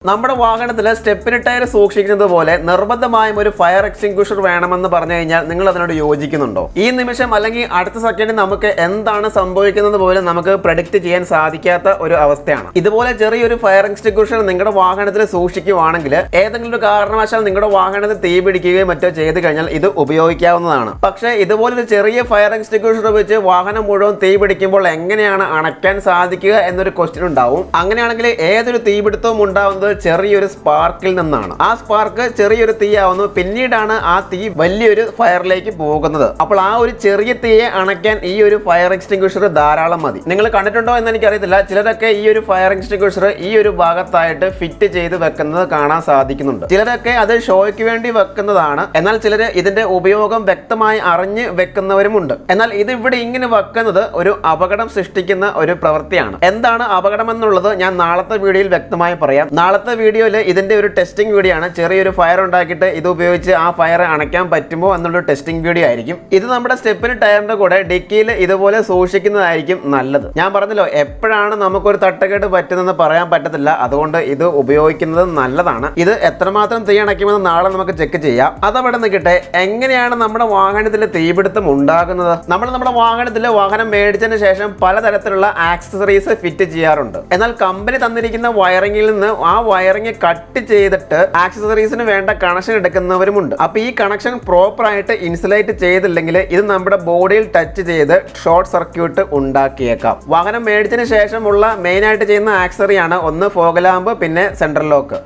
നമ്മുടെ വാഹനത്തിലെ സ്റ്റെപ്പിന് ടയർ സൂക്ഷിക്കുന്നത് പോലെ നിർബന്ധമായും ഒരു ഫയർ എക്സ്റ്റിംഗ്വിഷർ വേണമെന്ന് പറഞ്ഞു കഴിഞ്ഞാൽ നിങ്ങൾ അതിനോട് യോജിക്കുന്നുണ്ടോ? ഈ നിമിഷം അല്ലെങ്കിൽ അടുത്ത സെക്കൻഡിൽ നമുക്ക് എന്താണ് സംഭവിക്കുന്നത് പോലും നമുക്ക് പ്രഡിക്റ്റ് ചെയ്യാൻ സാധിക്കാത്ത ഒരു അവസ്ഥയാണ്. ഇതുപോലെ ചെറിയൊരു ഫയർ എക്സ്റ്റിംഗ്വിഷർ നിങ്ങളുടെ വാഹനത്തിൽ സൂക്ഷിക്കുകയാണെങ്കിൽ ഏതെങ്കിലും ഒരു കാരണവശാൽ നിങ്ങളുടെ വാഹനത്തിൽ തീ പിടിക്കുകയോ മറ്റോ ചെയ്തു കഴിഞ്ഞാൽ ഇത് ഉപയോഗിക്കാവുന്നതാണ്. പക്ഷേ ഇതുപോലൊരു ചെറിയ ഫയർ എക്സ്റ്റിംഗ്വിഷർ വെച്ച് വാഹനം മുഴുവൻ തീ പിടിക്കുമ്പോൾ എങ്ങനെയാണ് അണയ്ക്കാൻ സാധിക്കുക എന്നൊരു ക്വസ്റ്റ്യൻ ഉണ്ടാവും. അങ്ങനെയാണെങ്കിൽ ഏതൊരു തീപിടുത്തവും ഉണ്ടാവുന്നത് ചെറിയൊരു സ്പാർക്കിൽ നിന്നാണ്. ആ സ്പാർക്ക് ചെറിയൊരു തീയാവുന്നു, പിന്നീടാണ് ആ തീ വലിയൊരു ഫയറിലേക്ക് പോകുന്നത്. അപ്പോൾ ആ ഒരു ചെറിയ തീയെ അണയ്ക്കാൻ ഈ ഒരു ഫയർ എക്സ്റ്റിംഗ്വിഷർ ധാരാളം മതി. നിങ്ങൾ കണ്ടിട്ടുണ്ടോ എന്ന് എനിക്കറിയത്തില്ല. ചിലരൊക്കെ ഈ ഒരു ഫയർ എക്സ്റ്റിംഗ്വിഷർ ഈ ഒരു ഭാഗത്തായിട്ട് ഫിറ്റ് ചെയ്ത് വെക്കുന്നത് കാണാൻ സാധിക്കുന്നുണ്ട്. ചിലരൊക്കെ അത് ഷോയ്ക്ക് വേണ്ടി വെക്കുന്നതാണ്. എന്നാൽ ചിലർ ഇതിന്റെ ഉപയോഗം വ്യക്തമായി അറിഞ്ഞ് വെക്കുന്നവരുമുണ്ട്. എന്നാൽ ഇത് ഇവിടെ ഇങ്ങനെ വെക്കുന്നത് ഒരു അപകടം സൃഷ്ടിക്കുന്ന ഒരു പ്രവൃത്തിയാണ്. എന്താണ് അപകടം എന്നുള്ളത് ഞാൻ നാളത്തെ വീഡിയോയിൽ വ്യക്തമായി പറയാം. നാളത്തെ വീഡിയോയിൽ ഇതിന്റെ ഒരു ടെസ്റ്റിംഗ് വീഡിയോ ആണ്. ചെറിയൊരു ഫയർ ഉണ്ടാക്കിയിട്ട് ഇത് ഉപയോഗിച്ച് ആ ഫയർ അണയ്ക്കാൻ പറ്റുമോ എന്നുള്ള ടെസ്റ്റിംഗ് വീഡിയോ ആയിരിക്കും. ഇത് നമ്മുടെ സ്റ്റെപ്പിന് ടയറിന്റെ കൂടെ ഡിക്കിയിൽ ഇതുപോലെ സൂക്ഷിക്കുന്നതായിരിക്കും നല്ലത്. ഞാൻ പറഞ്ഞല്ലോ, എപ്പോഴാണ് നമുക്കൊരു തട്ടുകേട് പറ്റുന്നതെന്ന് പറയാൻ പറ്റത്തില്ല. അതുകൊണ്ട് ഇത് ഉപയോഗിക്കുന്നത് നല്ലതാണ്. ഇത് എത്രമാത്രം തീ അണയ്ക്കുമെന്ന് നാളെ നമുക്ക് ചെക്ക് ചെയ്യാം. അതവിടെ നിൽക്കട്ടെ, എങ്ങനെയാണ് നമ്മുടെ വാഹനത്തിൽ തീപിടുത്തം ഉണ്ടാകുന്നത്? നമ്മുടെ വാഹനത്തിൽ വാഹനം മേടിച്ചതിന് ശേഷം പലതരത്തിലുള്ള ആക്സസറീസ് ഫിറ്റ് ചെയ്യാറുണ്ട്. എന്നാൽ കമ്പനി തന്നിരിക്കുന്ന വയറിംഗിൽ നിന്ന് ആ വയറിംഗ് കട്ട് ചെയ്തിട്ട് ആക്സസറീസിന് വേണ്ട കണക്ഷൻ എടുക്കുന്നവരുമുണ്ട്. അപ്പൊ ഈ കണക്ഷൻ പ്രോപ്പർ ആയിട്ട് ഇൻസുലേറ്റ് ചെയ്തില്ലെങ്കിൽ ഇത് നമ്മുടെ ബോഡിയിൽ ടച്ച് ചെയ്ത് ഷോർട്ട് സർക്യൂട്ട് ഉണ്ടാക്കിയേക്കാം. വാഹനം മേടിച്ചതിന് ശേഷമുള്ള മെയിൻ ആയിട്ട് ചെയ്യുന്ന ആക്സസറിയാണ് ഒന്ന് ഫോഗ് ലാമ്പ്, പിന്നെ സെൻട്രൽ ലോക്ക്.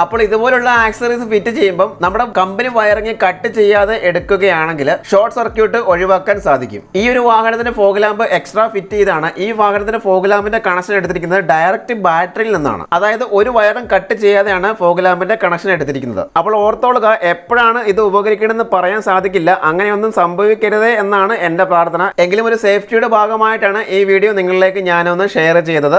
അപ്പോൾ ഇതുപോലുള്ള ആക്സസറീസ് ഫിറ്റ് ചെയ്യുമ്പോൾ നമ്മുടെ കമ്പനി വയറിംഗ് കട്ട് ചെയ്യാതെ എടുക്കുകയാണെങ്കിൽ ഷോർട്ട് സർക്യൂട്ട് ഒഴിവാക്കാൻ സാധിക്കും. ഈ ഒരു വാഹനത്തിന് ഫോഗ് ലാമ്പ് എക്സ്ട്രാ ഫിറ്റ് ചെയ്താണ്. ഈ വാഹനത്തിന് ഫോഗ് ലാമ്പിന്റെ കണക്ഷൻ എടുത്തിരിക്കുന്നത് ഡയറക്റ്റ് ബാറ്ററിയിൽ നിന്നാണ്. അതായത് ഒരു വയറും കട്ട് ചെയ്യാതെയാണ് ഫോഗ് ലാമ്പിന്റെ കണക്ഷൻ എടുത്തിരിക്കുന്നത്. അപ്പോൾ ഓർത്തോളുക, എപ്പോഴാണ് ഇത് ഉപകരിക്കണമെന്ന് പറയാൻ സാധിക്കില്ല. അങ്ങനെയൊന്നും സംഭവിക്കരുത് എന്നാണ് എൻ്റെ പ്രാർത്ഥന. എങ്കിലും ഒരു സേഫ്റ്റിയുടെ ഭാഗമായിട്ടാണ് ഈ വീഡിയോ നിങ്ങളിലേക്ക് ഞാനൊന്ന് ഷെയർ ചെയ്തത്.